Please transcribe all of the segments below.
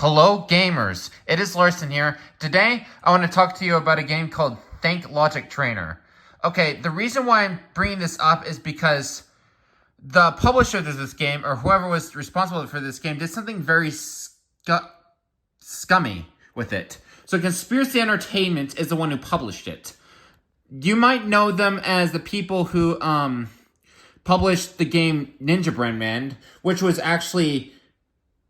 Hello gamers, it is Larson here. Today, I want to talk to you about a game called Think Logic Trainer. Okay, the reason why I'm bringing this up is because the publisher of this game, or whoever was responsible for this game, did something very scummy with it. So Conspiracy Entertainment is the one who published it. You might know them as the people who published the game Ninja Brandman, which was actually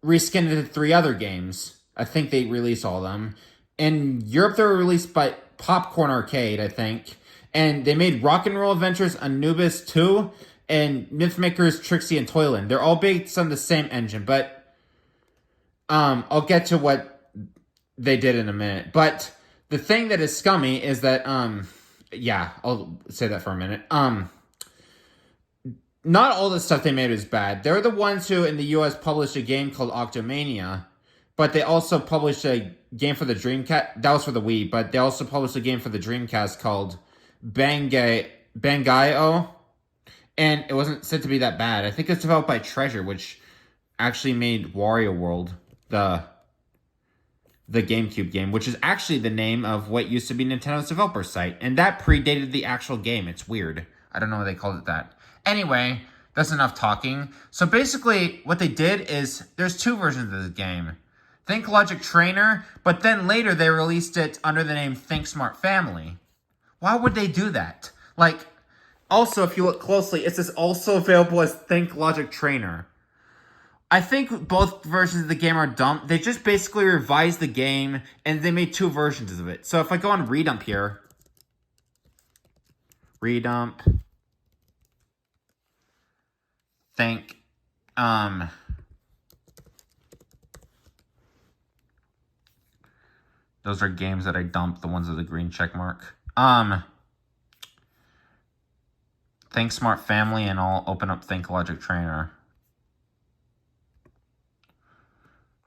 reskinned into 3 other games. I think they released all of them. In Europe, they were released by Popcorn Arcade, I think. And they made Rock and Roll Adventures, Anubis 2, and Mythmakers, Trixie, and Toyland. They're all based on the same engine, but I'll get to what they did in a minute. But the thing that is scummy is that, yeah, I'll say that for a minute. Not all the stuff they made is bad. They're the ones who, in the US, published a game called Octomania, but they also published a game for the Dreamcast. That was for the Wii, but they also published a game for the Dreamcast called Bangai-O, and it wasn't said to be that bad. I think it's developed by Treasure, which actually made Wario World, the GameCube game, which is actually the name of what used to be Nintendo's developer site, and that predated the actual game. It's weird. I don't know why they called it that. Anyway, that's enough talking. So basically, what they did is, there's 2 versions of the game. Think Logic Trainer, but then later they released it under the name Think Smart Family. Why would they do that? Like, also, if you look closely, it says also available as Think Logic Trainer. I think both versions of the game are dumb. They just basically revised the game, and they made 2 versions of it. So if I go on Redump here, Redump, Think, those are games that I dumped, the ones with the green check mark. Think Smart Family, and I'll open up Think Logic Trainer.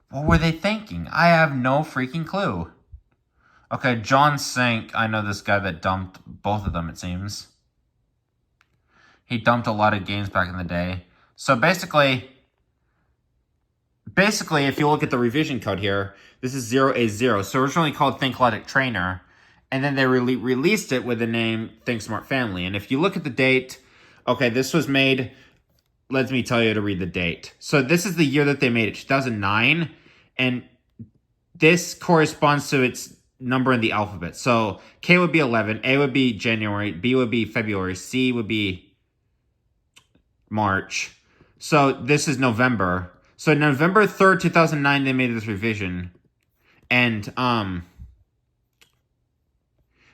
What were they thinking? I have no freaking clue. Okay, John Sink, I know this guy that dumped both of them, it seems. He dumped a lot of games back in the day. So basically, if you look at the revision code here, this is 0A0. So originally called Think Logic Trainer, and then they released it with the name Think Smart Family. And if you look at the date, okay, this was made, let me tell you to read the date. So this is the year that they made it, 2009, and this corresponds to its number in the alphabet. So K would be 11, A would be January, B would be February, C would be March. So this is November. So November 3rd, 2009, they made this revision. And, March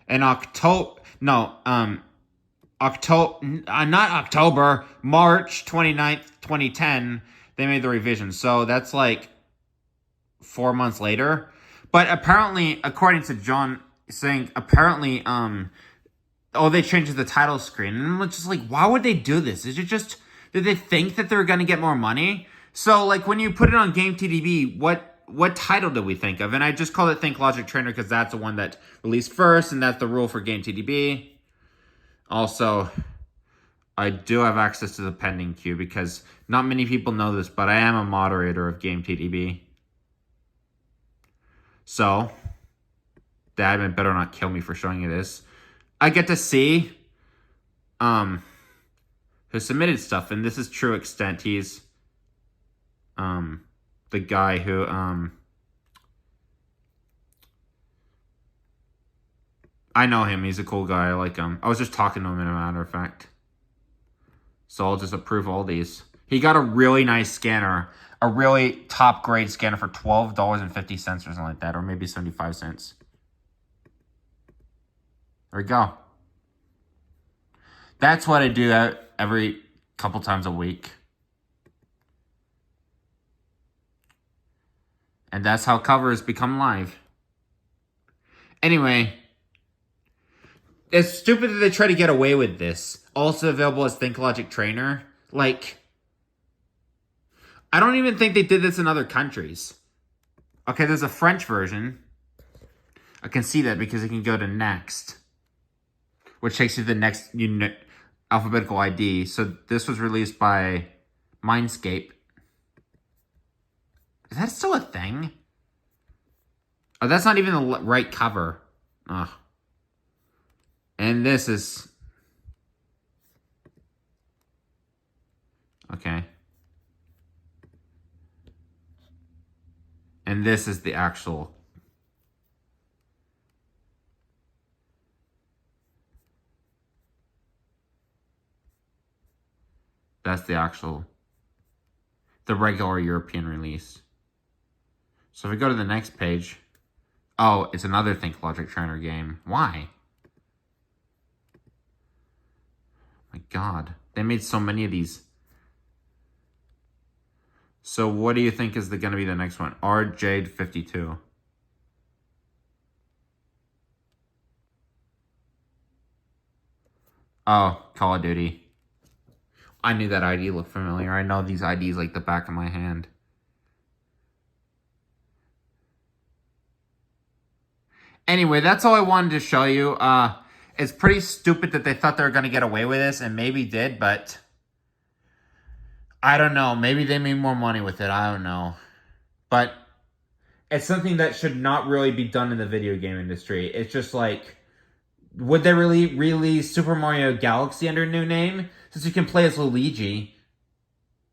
29th, 2010, they made the revision. So that's like 4 months later. But apparently, according to John saying, apparently, they changed the title screen. And I'm just like, why would they do this? Is it just, did they think that they're going to get more money? So, like, when you put it on GameTDB, what title do we think of? And I just call it Think Logic Trainer because that's the one that released first, and that's the rule for GameTDB. Also, I do have access to the pending queue because not many people know this, but I am a moderator of GameTDB. So, the admin better not kill me for showing you this. I get to see who submitted stuff, and this is True Extent. He's the guy who I know him. He's a cool guy. I like him. I was just talking to him, as a matter of fact. So I'll just approve all these. He got a really nice scanner. A really top grade scanner for $12.50 or something like that. Or maybe 75 cents. There we go. That's what I do every couple times a week. And that's how covers become live. Anyway, it's stupid that they try to get away with this. Also available as Think Logic Trainer. Like, I don't even think they did this in other countries. Okay, there's a French version. I can see that because I can go to next, which takes you to the next alphabetical ID. So this was released by Mindscape. Is that still a thing? Oh, that's not even the right cover. Ugh. And this is... Okay. And this is the actual... That's the actual... The regular European release. So if we go to the next page... Oh, it's another Think Logic Trainer game. Why? My God. They made so many of these. So what do you think is going to be the next one? RJ52. Oh, Call of Duty. I knew that ID looked familiar. I know these IDs like the back of my hand. Anyway, that's all I wanted to show you. It's pretty stupid that they thought they were going to get away with this, and maybe did, but... I don't know. Maybe they made more money with it. I don't know. But it's something that should not really be done in the video game industry. It's just like, would they really release Super Mario Galaxy under a new name? Since you can play as Luigi.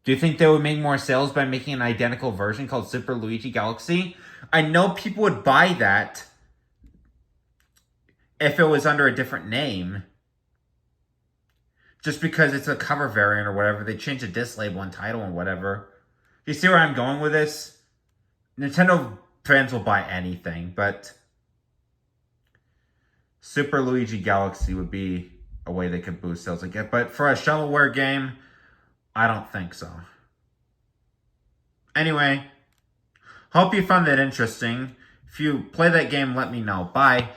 Do you think they would make more sales by making an identical version called Super Luigi Galaxy? I know people would buy that if it was under a different name. Just because it's a cover variant or whatever. They changed the disc label and title and whatever. You see where I'm going with this? Nintendo fans will buy anything, but Super Luigi Galaxy would be a way they could boost sales again. But for a shovelware game, I don't think so. Anyway, hope you found that interesting. If you play that game, let me know. Bye.